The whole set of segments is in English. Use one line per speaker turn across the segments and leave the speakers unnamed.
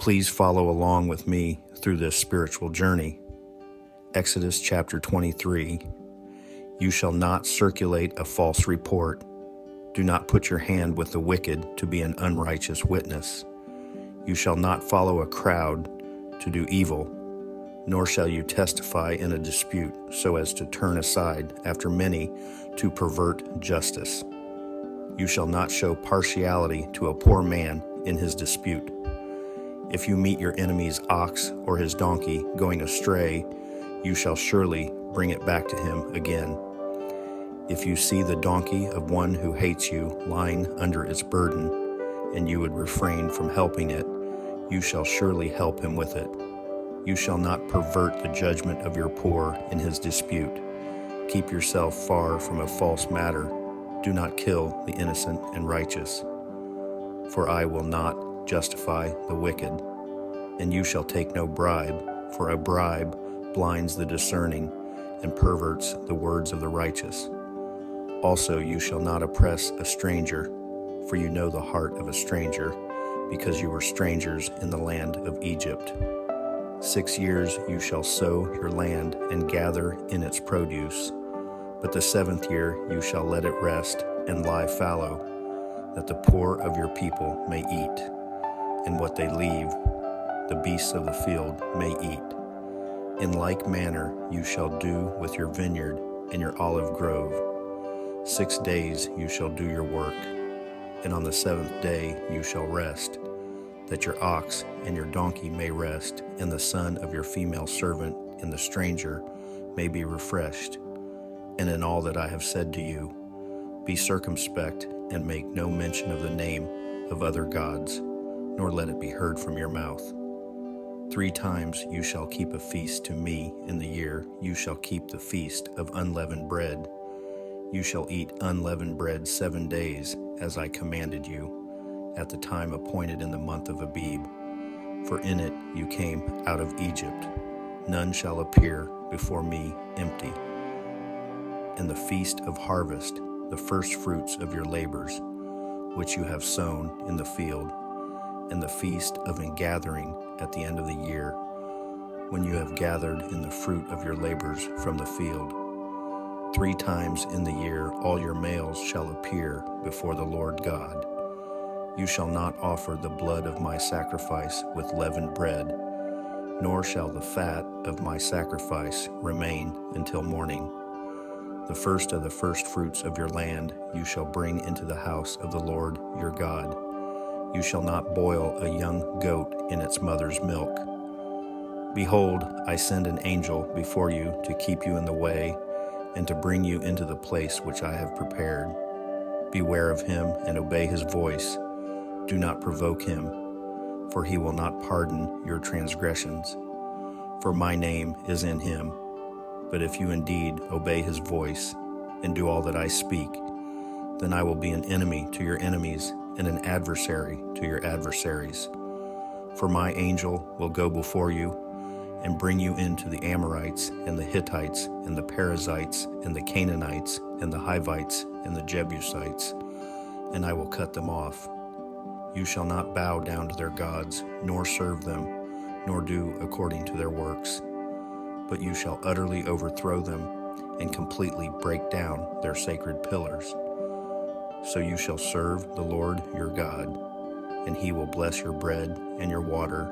Please follow along with me through this spiritual journey. Exodus chapter 23. You shall not circulate a false report. Do not put your hand with the wicked to be an unrighteous witness. You shall not follow a crowd to do evil, nor shall you testify in a dispute so as to turn aside after many to pervert justice. You shall not show partiality to a poor man in his dispute. If you meet your enemy's ox or his donkey going astray, you shall surely bring it back to him again. If you see the donkey of one who hates you lying under its burden, and you would refrain from helping it, you shall surely help him with it. You shall not pervert the judgment of your poor in his dispute. Keep yourself far from a false matter. Do not kill the innocent and righteous. For I will not justify the wicked. And you shall take no bribe, for a bribe blinds the discerning and perverts the words of the righteous. Also you shall not oppress a stranger, for you know the heart of a stranger, because you were strangers in the land of Egypt. 6 years you shall sow your land and gather in its produce, but the 7th year you shall let it rest and lie fallow, that the poor of your people may eat, and what they leave, the beasts of the field may eat. In like manner you shall do with your vineyard and your olive grove. 6 days you shall do your work, and on the 7th day you shall rest, that your ox and your donkey may rest, and the son of your female servant and the stranger may be refreshed. And in all that I have said to you, be circumspect and make no mention of the name of other gods, nor let it be heard from your mouth. 3 times you shall keep a feast to me in the year. You shall keep the feast of unleavened bread. You shall eat unleavened bread 7 days, as I commanded you, at the time appointed in the month of Abib. For in it you came out of Egypt. None shall appear before me empty. And the feast of harvest, the first fruits of your labors, which you have sown in the field, and the feast of ingathering at the end of the year, when you have gathered in the fruit of your labors from the field. 3 times in the year all your males shall appear before the Lord God. You shall not offer the blood of my sacrifice with leavened bread, nor shall the fat of my sacrifice remain until morning. The first of the first fruits of your land you shall bring into the house of the Lord your God. You shall not boil a young goat in its mother's milk. Behold, I send an angel before you to keep you in the way and to bring you into the place which I have prepared. Beware of him and obey his voice. Do not provoke him, for he will not pardon your transgressions. For my name is in him. But if you indeed obey his voice and do all that I speak, then I will be an enemy to your enemies and an adversary to your adversaries. For my angel will go before you and bring you into the Amorites and the Hittites and the Perizzites and the Canaanites and the Hivites and the Jebusites, and I will cut them off. You shall not bow down to their gods, nor serve them, nor do according to their works, but you shall utterly overthrow them and completely break down their sacred pillars. So you shall serve the Lord your God, and he will bless your bread and your water,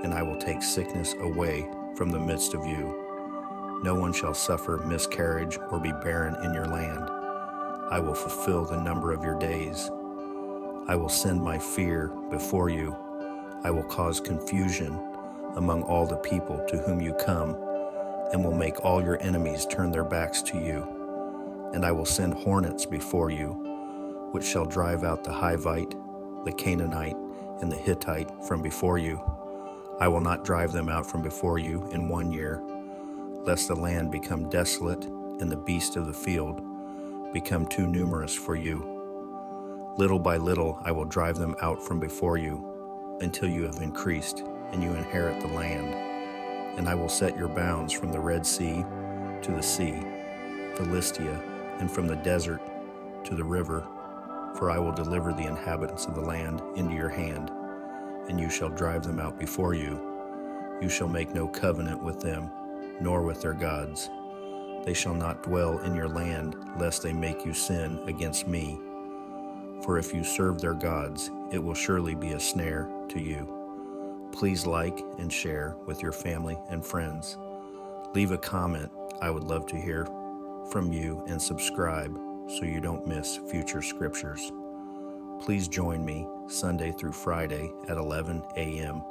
and I will take sickness away from the midst of you. No one shall suffer miscarriage or be barren in your land. I will fulfill the number of your days. I will send my fear before you. I will cause confusion among all the people to whom you come, and will make all your enemies turn their backs to you. And I will send hornets before you, which shall drive out the Hivite, the Canaanite, and the Hittite from before you. I will not drive them out from before you in 1 year, lest the land become desolate and the beasts of the field become too numerous for you. Little by little I will drive them out from before you, until you have increased and you inherit the land. And I will set your bounds from the Red Sea to the sea, Philistia, and from the desert to the river, for I will deliver the inhabitants of the land into your hand, and you shall drive them out before you. You shall make no covenant with them, nor with their gods. They shall not dwell in your land, lest they make you sin against me. For if you serve their gods, it will surely be a snare to you. Please like and share with your family and friends. Leave a comment. I would love to hear from you, and subscribe so you don't miss future scriptures. Please join me Sunday through Friday at 11 a.m.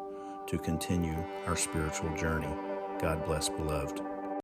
to continue our spiritual journey. God bless, beloved.